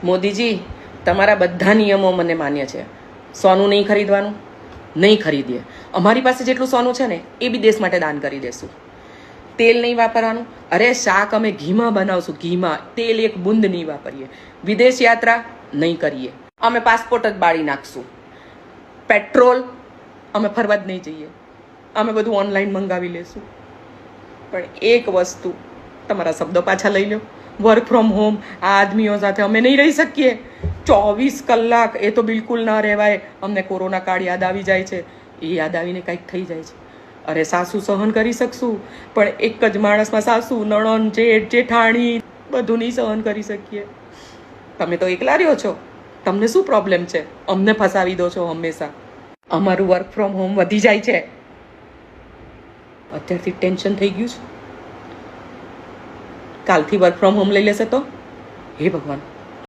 મોદીજી, તમારા બધા નિયમો મને માન્ય છે. સોનું નહીં ખરીદવાનું, નહીં ખરીદીએ. અમારી પાસે જેટલું સોનું છે ને એ બી દેશ માટે દાન કરી દેશું. તેલ નહીં વાપરવાનું. અરે શાક અમે ઘીમાં બનાવશું, ઘીમાં. તેલ એક બુંદ નહીં વાપરીએ. વિદેશ યાત્રા નહીં કરીએ. અમે પાસપોર્ટ જ બાળી નાખશું. પેટ્રોલ અમે ફરવા જ નહીં જઈએ. અમે બધું ઓનલાઈન મંગાવી લેશું. પણ એક વસ્તુ, તમારા શબ્દો પાછા લઈ લો. વર્ક ફ્રોમ હોમ આ આદમીઓ સાથે અમે નહીં રહી શકીએ. 24 કલાક એ તો બિલકુલ ના રહેવાય. અમને કોરોના કાળ યાદ આવી જાય છે. એ યાદ આવીને કંઈક થઈ જાય છે. અરે સાસુ સહન કરી શકશું, પણ એક જ માણસમાં સાસુ, નણંદ, જેઠ, જેઠાણી બધું નહીં સહન કરી શકીએ. તમે તો એકલા રહ્યો છો. તમને શું પ્રોબ્લેમ છે? અમને ફસાવી દો છો હંમેશા. અમારું વર્ક ફ્રોમ હોમ વધી જાય છે. અત્યારથી ટેન્શન થઈ ગયું છે. કાલથી વર્ક ફ્રોમ હોમ લઈ લેશે તો હે ભગવાન.